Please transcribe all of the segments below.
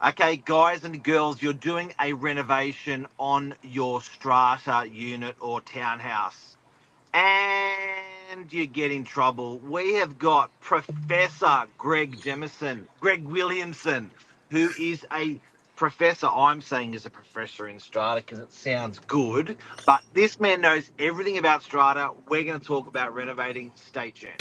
Okay, guys and girls, you're doing a renovation on your strata unit or townhouse and you get in trouble. We have got Professor Greg Williamson, who is a professor. I'm saying is a professor in strata because it sounds good, but this man knows everything about strata. We're going to talk about renovating. Stay tuned.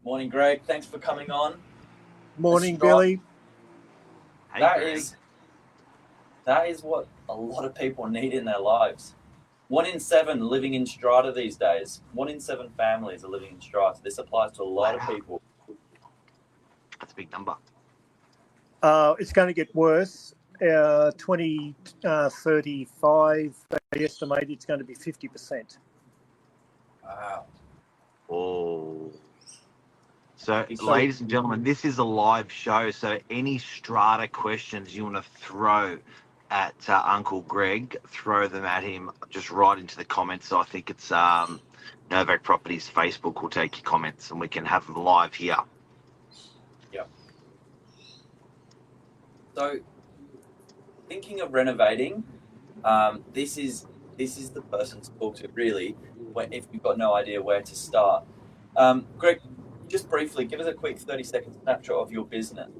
Morning, Greg. Thanks for coming on. Morning, Billy. Hey, That is what a lot of people need in their lives. 1 in 7 living in strata these days. 1 in 7 families are living in strata. This applies to a lot of people. That's a big number. It's going to get worse. 2035, they estimate it's going to be 50%. Wow. Oh. So, ladies and gentlemen, this is a live show. So, any strata questions you want to throw at Uncle Greg, throw them at him. Just right into the comments. So I think it's Novak Properties Facebook will take your comments, and we can have them live here. Yep. So, thinking of renovating, this is the person to talk to, really, if you've got no idea where to start. Greg, just briefly, give us a quick 30-second snapshot of your business.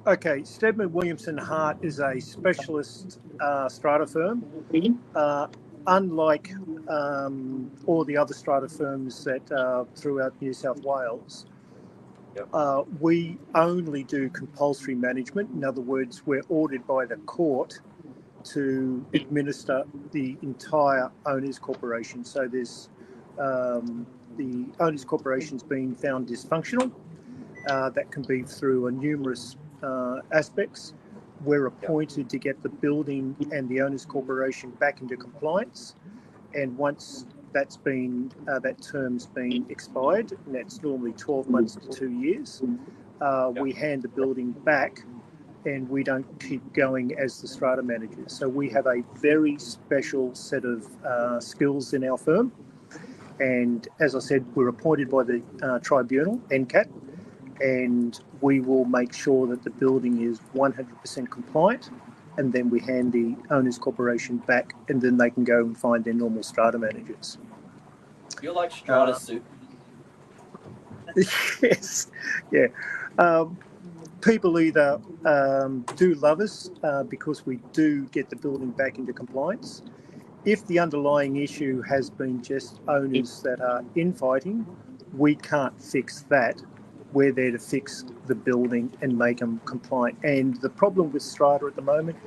Okay, Stedman Williamson Hart is a specialist strata firm. Unlike all the other strata firms that throughout New South Wales, we only do compulsory management. In other words, we're ordered by the court to administer the entire owners' corporation. So there's the owners' corporation's been found dysfunctional. That can be through numerous aspects. We're appointed to get the building and the owners' corporation back into compliance. And once that's been that term's been expired, and that's normally 12 months to 2 years, we hand the building back, and we don't keep going as the strata managers. So we have a very special set of skills in our firm. And as I said, we're appointed by the tribunal, NCAT, and we will make sure that the building is 100% compliant, and then we hand the owners' corporation back, and then they can go and find their normal strata managers. You're like strata soup. Yes, yeah. People either do love us because we do get the building back into compliance. If the underlying issue has been just owners that are infighting, we can't fix that. We're there to fix the building and make them compliant. And the problem with strata at the moment,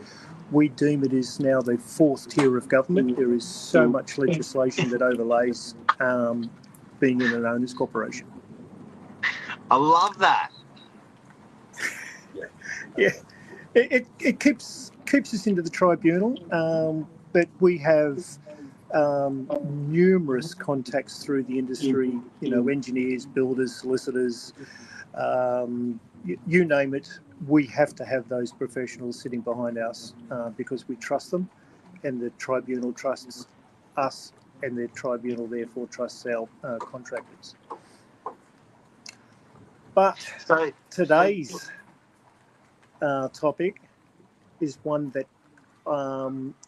we deem it is now the 4th tier of government. There is so much legislation that overlays being in an owners' corporation. I love that. Yeah, it keeps us into the tribunal, but we have numerous contacts through the industry, engineers, builders, solicitors, you name it. We have to have those professionals sitting behind us because we trust them, and the tribunal trusts us, and the tribunal therefore trusts our contractors. But today's topic is one that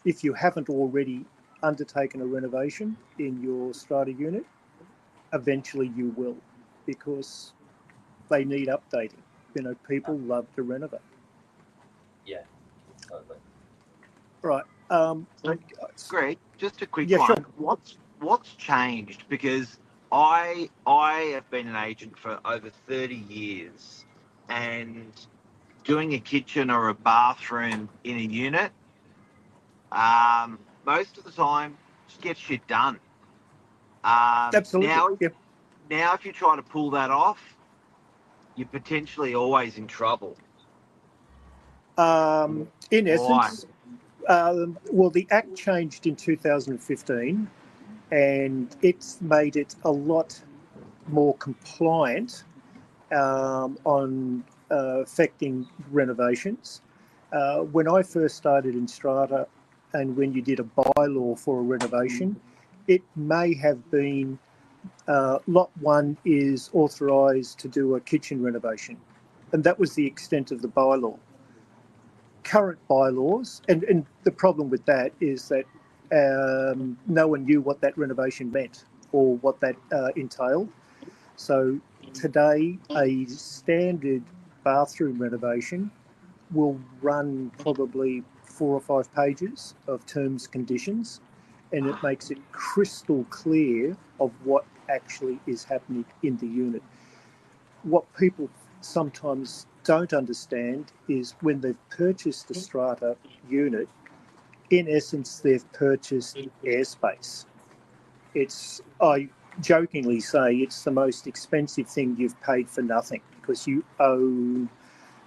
if you haven't already undertaken a renovation in your strata unit, eventually you will, because they need updating. People love to renovate. Yeah, totally. Right. Greg, just a quick one. Sure. What's changed? Because I have been an agent for over 30 years, and doing a kitchen or a bathroom in a unit, most of the time, just get shit done. Absolutely. Now, if you try to pull that off, you're potentially always in trouble. In essence, the Act changed in 2015, and it's made it a lot more compliant on affecting renovations. When I first started in Strata, and when you did a bylaw for a renovation, it may have been lot one is authorised to do a kitchen renovation, and that was the extent of the bylaw. Current bylaws, and the problem with that is that no one knew what that renovation meant or what that entailed. So today, a standard bathroom renovation will run probably 4 or 5 pages of terms, conditions, and it makes it crystal clear of what actually is happening in the unit. What people sometimes don't understand is when they've purchased the Strata unit, in essence, they've purchased airspace. I jokingly say it's the most expensive thing you've paid for nothing, because you own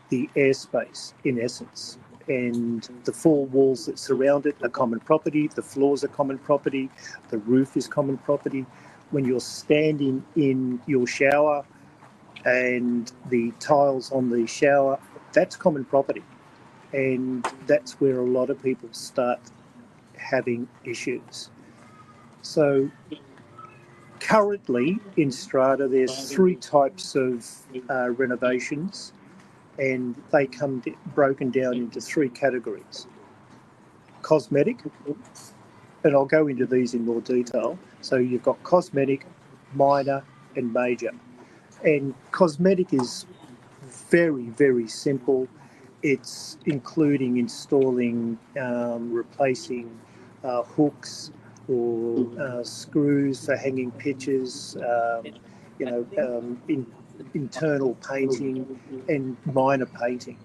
the airspace in essence. And the 4 walls that surround it are common property, the floors are common property, the roof is common property. When you're standing in your shower and the tiles on the shower, that's common property. And that's where a lot of people start having issues. So currently in Strata, there's 3 types of renovations, and they come broken down into 3 categories. Cosmetic, and I'll go into these in more detail. So you've got cosmetic, minor, and major. And cosmetic is very, very simple. It's including installing, replacing hooks or screws for hanging pictures, internal painting and minor painting.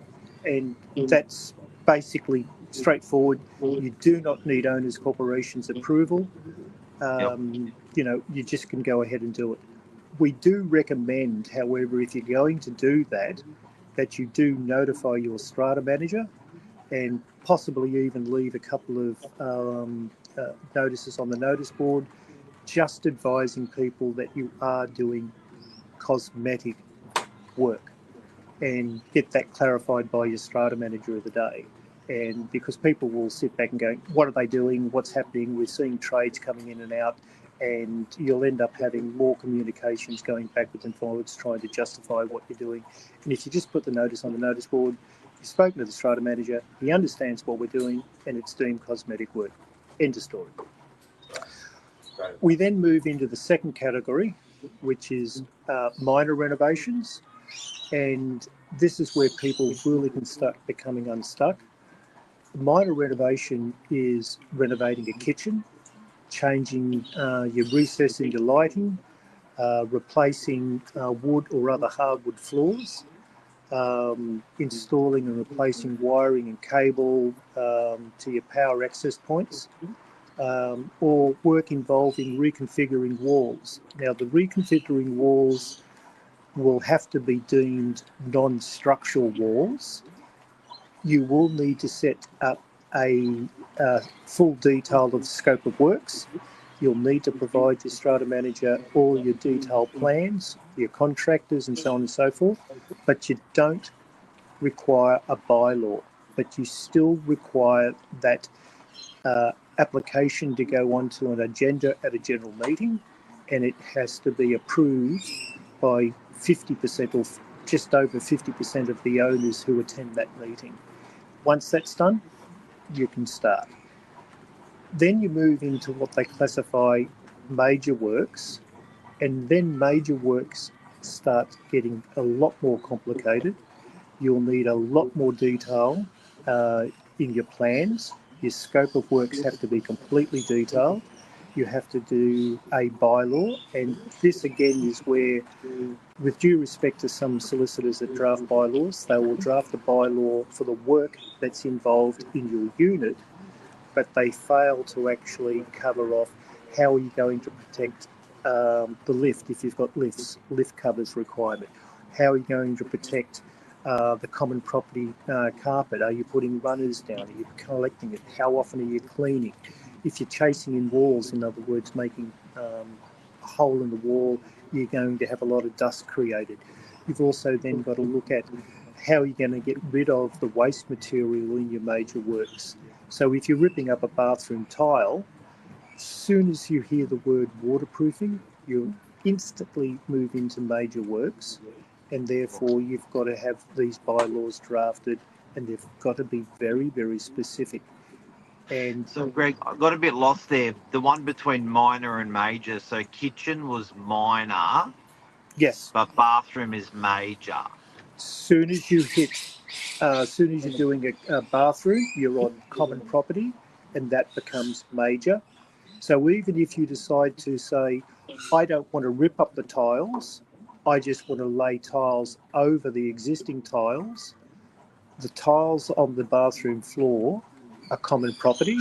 And that's basically straightforward. You do not need owners' corporations approval. You just can go ahead and do it. We do recommend, however, if you're going to do that, that you do notify your Strata manager and possibly even leave a couple of notices on the notice board, just advising people that you are doing cosmetic work, and get that clarified by your Strata manager of the day. And because people will sit back and go, what are they doing? What's happening? We're seeing trades coming in and out, and you'll end up having more communications going backwards and forwards trying to justify what you're doing. And if you just put the notice on the notice board, you've spoken to the Strata manager, he understands what we're doing, and it's deemed cosmetic work. End of story. Right. We then move into the second category, which is minor renovations. And this is where people really can start becoming unstuck. Minor renovation is renovating a kitchen, changing your recessing, your lighting, replacing wood or other hardwood floors, installing and replacing wiring and cable to your power access points, or work involving reconfiguring walls. Now, the reconfiguring walls will have to be deemed non-structural walls. You will need to set up a full detail of the scope of works. You'll need to provide your Strata manager all your detailed plans, your contractors and so on and so forth, but you don't require a bylaw, but you still require that application to go onto an agenda at a general meeting, and it has to be approved by 50% or just over 50% of the owners who attend that meeting. Once that's done, you can start. Then you move into what they classify major works, and then major works start getting a lot more complicated. You'll need a lot more detail in your plans. Your scope of works have to be completely detailed. You have to do a bylaw, and this again is where, with due respect to some solicitors that draft bylaws, they will draft a bylaw for the work that's involved in your unit, but they fail to actually cover off how are you going to protect the lift if you've got lifts, lift covers requirement. How are you going to protect the common property carpet? Are you putting runners down? Are you collecting it? How often are you cleaning? If you're chasing in walls, in other words, making a hole in the wall, you're going to have a lot of dust created. you've also then got to look at how you're going to get rid of the waste material in your major works. So if you're ripping up a bathroom tile, as soon as you hear the word waterproofing, you instantly move into major works, and therefore you've got to have these bylaws drafted, and they've got to be very, very specific. And so, Greg, I got a bit lost there. The one between minor and major. So, kitchen was minor, yes, but bathroom is major. soon as soon as you're doing a bathroom, you're on common property, and that becomes major. So even if you decide to say, I don't want to rip up the tiles, I just want to lay tiles over the existing tiles, the tiles on the bathroom floor are common property,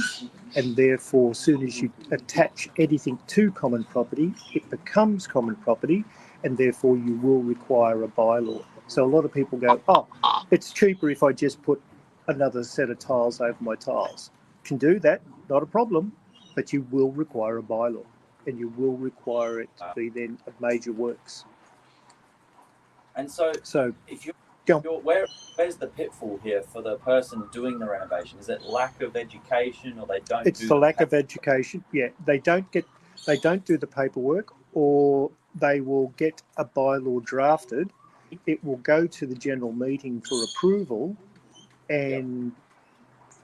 and therefore as soon as you attach anything to common property, it becomes common property, and therefore you will require a bylaw. So a lot of people go, oh, it's cheaper if I just put another set of tiles over my tiles. Can do that, not a problem, but you will require a bylaw, and you will require it to be then a major works. And so if where's the pitfall here for the person doing the renovation? Is it lack of education, or they don't? It's the lack of education. Yeah, they don't do the paperwork, or they will get a bylaw drafted. It will go to the general meeting for approval, and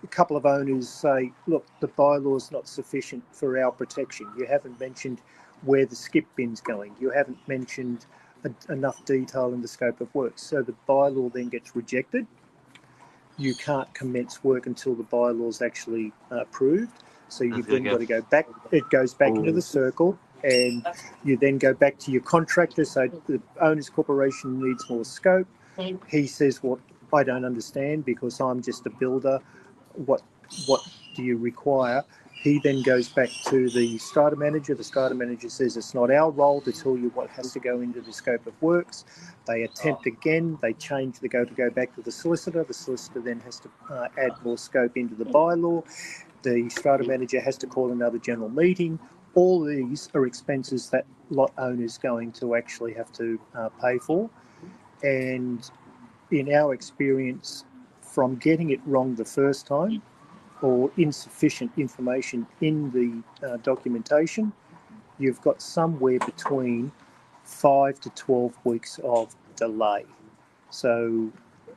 a couple of owners say, look, the bylaw is not sufficient for our protection. You haven't mentioned where the skip bin's going. You haven't mentioned enough detail in the scope of work. So the bylaw then gets rejected. You can't commence work until the bylaw is actually approved. So you've then got to go back. It goes back into the circle, and you then go back to your contractor. So the owner's corporation needs more scope. He says, well, I don't understand because I'm just a builder. What do you require? He then goes back to the strata manager. The strata manager says it's not our role to tell you what has to go into the scope of works. They attempt again. They change. They go back to the solicitor. The solicitor then has to add more scope into the bylaw. The strata manager has to call another general meeting. All these are expenses that lot owners going to actually have to pay for. And in our experience, from getting it wrong the first time, or insufficient information in the documentation, you've got somewhere between 5 to 12 weeks of delay. So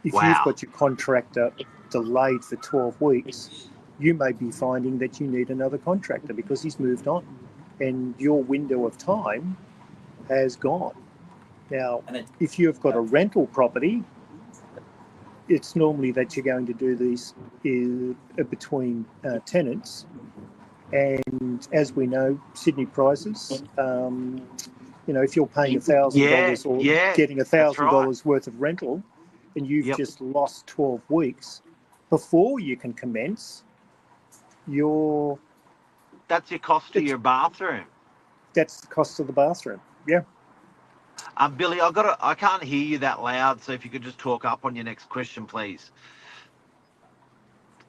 if you've got your contractor delayed for 12 weeks, you may be finding that you need another contractor because he's moved on and your window of time has gone. Now, if you've got a rental property, it's normally that you're going to do these between tenants, and as we know, Sydney prices. If you're paying $1,000 or getting $1,000 worth of rental, and you've just lost 12 weeks before you can commence, that's your cost to your bathroom. That's the cost of the bathroom. Yeah. Billy, I can't hear you that loud, so if you could just talk up on your next question, please.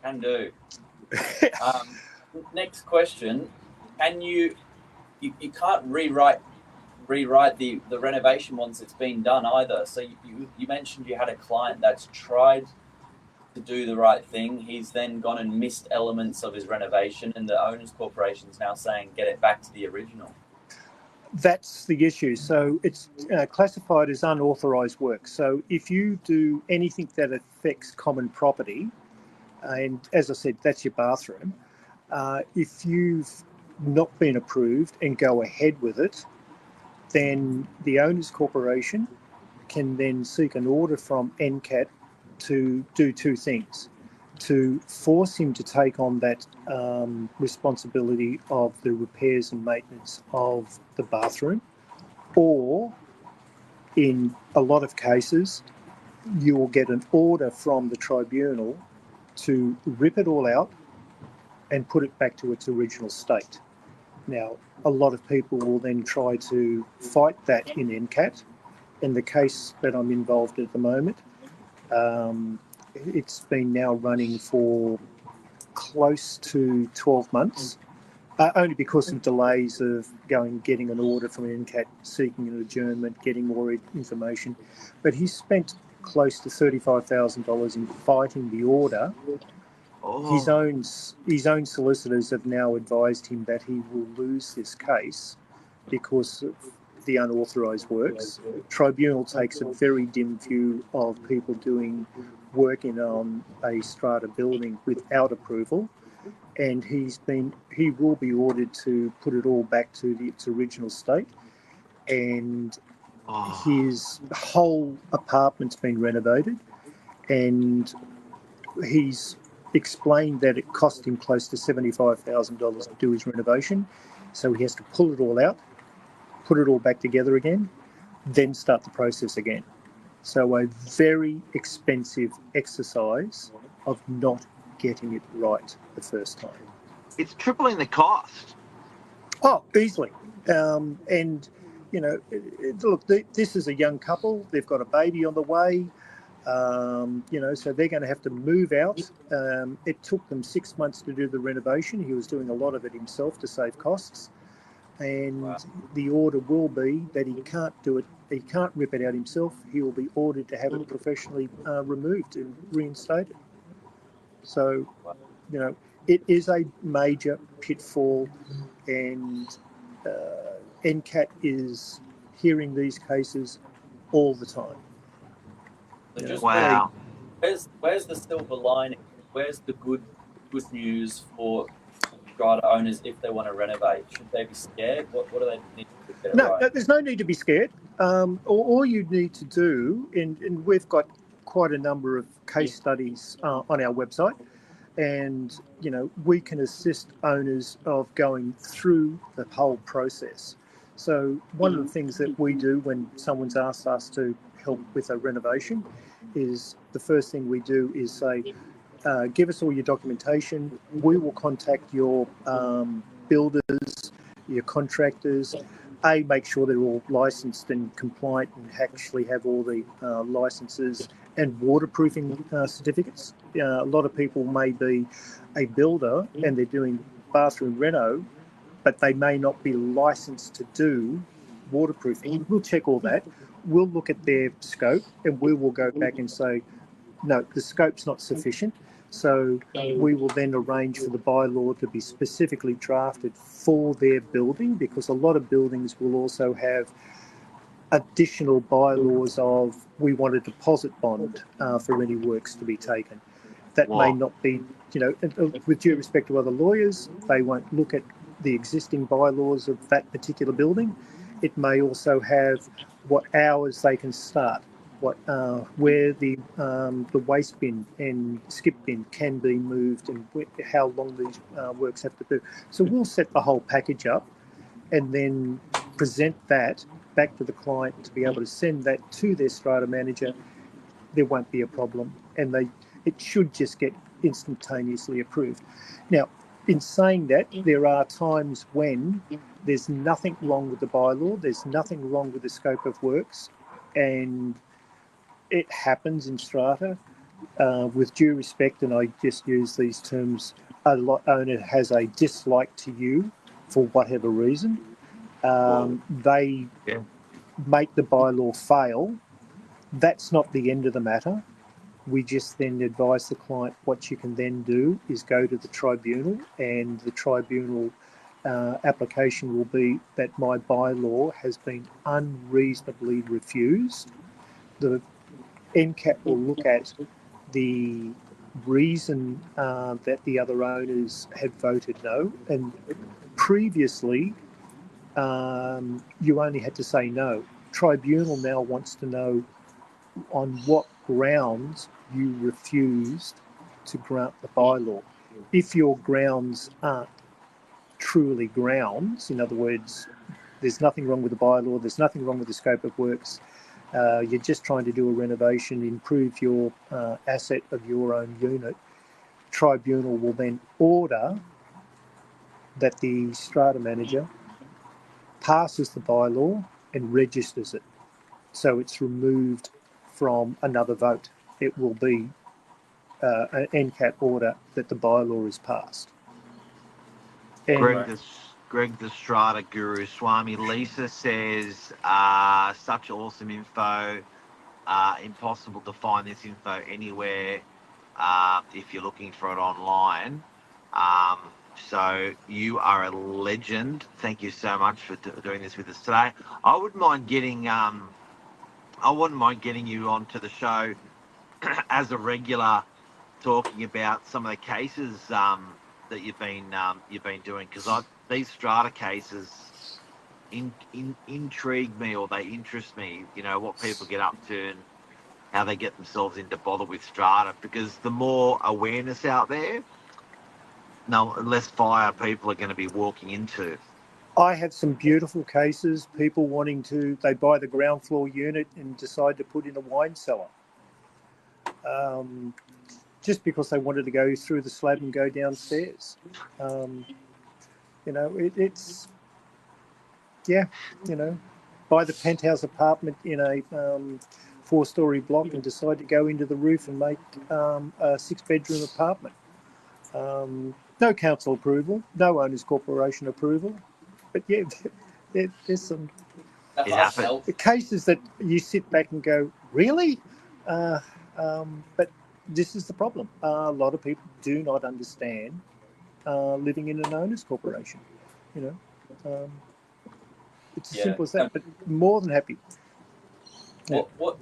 Can do. Next question. Can you can't rewrite the renovation once it's been done either. So you mentioned you had a client that's tried to do the right thing. He's then gone and missed elements of his renovation, and the owner's corporation is now saying get it back to the original. That's the issue. So it's classified as unauthorized work. So if you do anything that affects common property, and as I said, that's your bathroom, if you've not been approved and go ahead with it, then the owner's corporation can then seek an order from NCAT to do two things: to force him to take on that responsibility of the repairs and maintenance of the bathroom, or in a lot of cases, you will get an order from the tribunal to rip it all out and put it back to its original state. Now, a lot of people will then try to fight that in NCAT. In the case that I'm involved at the moment, it's been now running for close to 12 months. only because of delays of getting an order from NCAT, seeking an adjournment, getting more information. But he spent close to $35,000 in fighting the order. Oh. His own solicitors have now advised him that he will lose this case because of the unauthorised works. Tribunal takes a very dim view of people doing work on a strata building without approval, and he will be ordered to put it all back to its original state, and his whole apartment's been renovated, and he's explained that it cost him close to $75,000 to do his renovation, so he has to pull it all out, put it all back together again, then start the process again. So a very expensive exercise of not getting it right the first time. It's tripling the cost. Oh, easily. And, you know, look, this is a young couple. They've got a baby on the way. You know, so they're going to have to move out. It took them 6 months to do the renovation. He was doing a lot of it himself to save costs. And the order will be that he can't do it. He can't rip it out himself. He will be ordered to have it professionally removed and reinstated. So, you know, it is a major pitfall, and NCAT is hearing these cases all the time. So just wow. Where's the silver lining? Where's the good news for strata owners if they want to renovate? Should they be scared? What do they need to get it right? No, there's no need to be scared. All you need to do, and we've got quite a number of case studies on our website, and you know, we can assist owners of going through the whole process. So one of the things that we do when someone's asked us to help with a renovation is the first thing we do is say, give us all your documentation. We will contact your builders, your contractors, make sure they're all licensed and compliant and actually have all the licenses and waterproofing certificates. A lot of people may be a builder and they're doing bathroom reno, but they may not be licensed to do waterproofing. We'll check all that. We'll look at their scope and we will go back and say, no, the scope's not sufficient. So we will then arrange for the bylaw to be specifically drafted for their building, because a lot of buildings will also have additional bylaws of we want a deposit bond for any works to be taken. That may not be, you know, with due respect to other lawyers, they won't look at the existing bylaws of that particular building. It may also have what hours they can start, where the waste bin and skip bin can be moved, and how long these works have to do. So we'll set the whole package up and then present that back to the client to be able to send that to their strata manager. There won't be a problem, and it should just get instantaneously approved. Now, in saying that, there are times when there's nothing wrong with the bylaw, there's nothing wrong with the scope of works, and it happens in strata. With due respect, and I just use these terms, a lot owner has a dislike to you for whatever reason. They make the bylaw fail. That's not the end of the matter. We just then advise the client what you can then do is go to the tribunal, and the tribunal application will be that my bylaw has been unreasonably refused. The NCAT will look at the reason that the other owners had voted no, and previously you only had to say no. Tribunal now wants to know on what grounds you refused to grant the bylaw. If your grounds aren't truly grounds, in other words, there's nothing wrong with the bylaw, there's nothing wrong with the scope of works, you're just trying to do a renovation, improve your asset of your own unit, tribunal will then order that the strata manager passes the bylaw and registers it. So it's removed from another vote. It will be an NCAT order that the bylaw is passed. And Greg the Strata Guru Swami. Lisa says, such awesome info. Impossible to find this info anywhere if you're looking for it online. So you are a legend. Thank you so much for doing this with us today. I wouldn't mind getting you onto the show as a regular, talking about some of the cases that you've been doing, because these strata cases intrigue me, or they interest me. You know, what people get up to and how they get themselves into bother with strata, because the more awareness out there, less fire people are going to be walking into. I have some beautiful cases, people they buy the ground floor unit and decide to put in a wine cellar. Just because they wanted to go through the slab and go downstairs. Buy the penthouse apartment in a 4-story block and decide to go into the roof and make a 6-bedroom apartment. No council approval, no owners corporation approval, but yeah, there's some cases that you sit back and go, really? But this is the problem. A lot of people do not understand living in an owners corporation. It's as simple as that. But more than happy. What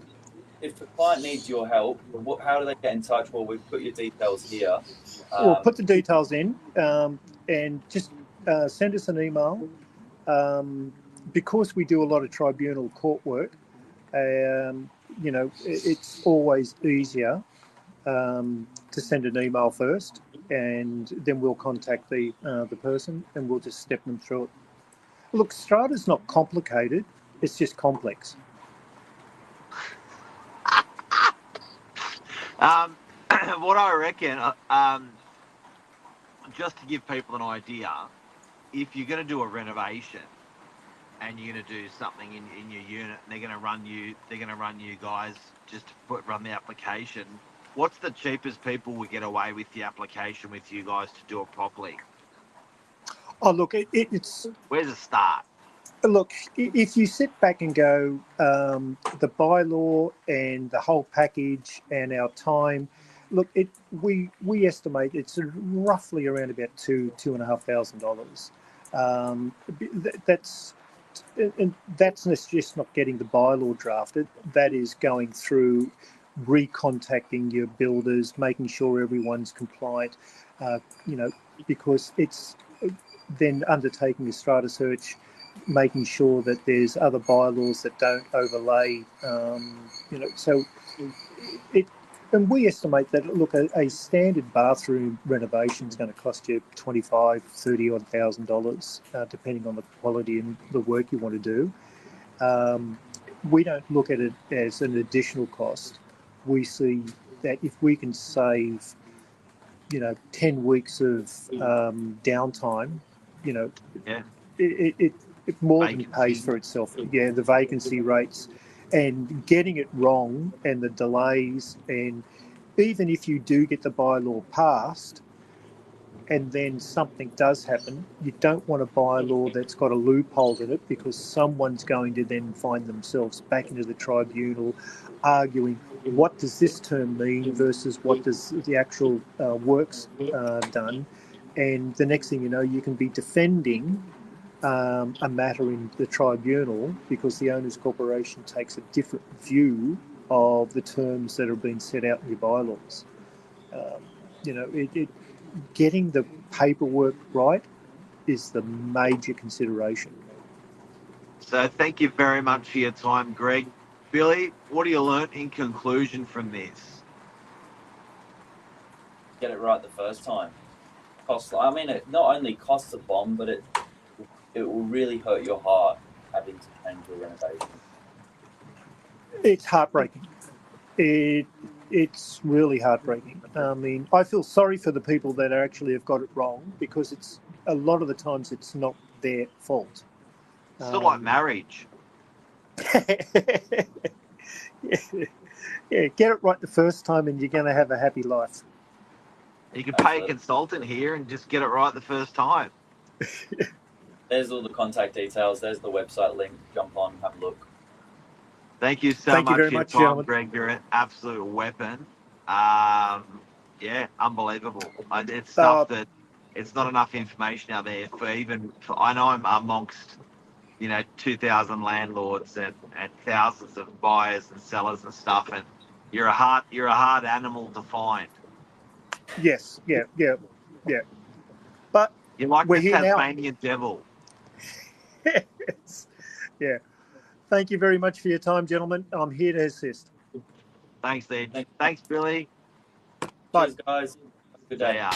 if the client needs your help? How do they get in touch? Well, we've put your details here. We'll put the details in and just send us an email. Because we do a lot of tribunal court work, it's always easier to send an email first, and then we'll contact the person and we'll just step them through it. Look, strata's not complicated; it's just complex. What I reckon, just to give people an idea, if you're going to do a renovation and you're going to do something in your unit, and they're going to run you guys just to run the application, what's the cheapest people will get away with the application with you guys to do it properly? Oh, look, it's... Where's the start? Look, if you sit back and go, the bylaw and the whole package and our time, look, we estimate it's roughly around about $2,500. That's just not getting the bylaw drafted. That is going through, recontacting your builders, making sure everyone's compliant, because it's then undertaking a strata search, making sure that there's other bylaws that don't overlay, and we estimate that, look, a standard bathroom renovation is going to cost you $25,000-$30,000, depending on the quality and the work you want to do. We don't look at it as an additional cost. We see that if we can save, 10 weeks of downtime, it more than pays for itself. Yeah, the vacancy rates and getting it wrong and the delays, and even if you do get the bylaw passed and then something does happen, you don't want a bylaw that's got a loophole in it, because someone's going to then find themselves back into the tribunal arguing, what does this term mean versus what does the actual work's done? And the next thing you know, you can be defending a matter in the tribunal because the owners corporation takes a different view of the terms that have been set out in your bylaws. Getting the paperwork right is the major consideration. So thank you very much for your time, Greg. Billy, what do you learn in conclusion from this? Get it right the first time. It not only costs a bomb, but it will really hurt your heart having to change your renovation. It's heartbreaking. It's really heartbreaking. I feel sorry for the people that actually have got it wrong, because it's a lot of the times it's not their fault. It's still like marriage. Yeah, get it right the first time and you're going to have a happy life. You can pay a consultant here and just get it right the first time. There's all the contact details. There's the website link. Jump on, have a look. Thank you so Thank you much very for your much, time, gentlemen. Greg. You're an absolute weapon. Yeah, unbelievable. It's stuff that it's not enough information out there for I know I'm amongst 2,000 landlords and thousands of buyers and sellers and stuff, and you're a hard animal to find. Yes, yeah. But You're like we're the here now. Tasmanian devil. Yes. Yeah. Thank you very much for your time, gentlemen. I'm here to assist. Thanks, Ed. Thanks, Billy. Bye. Cheers, guys. Have a good See day. ya.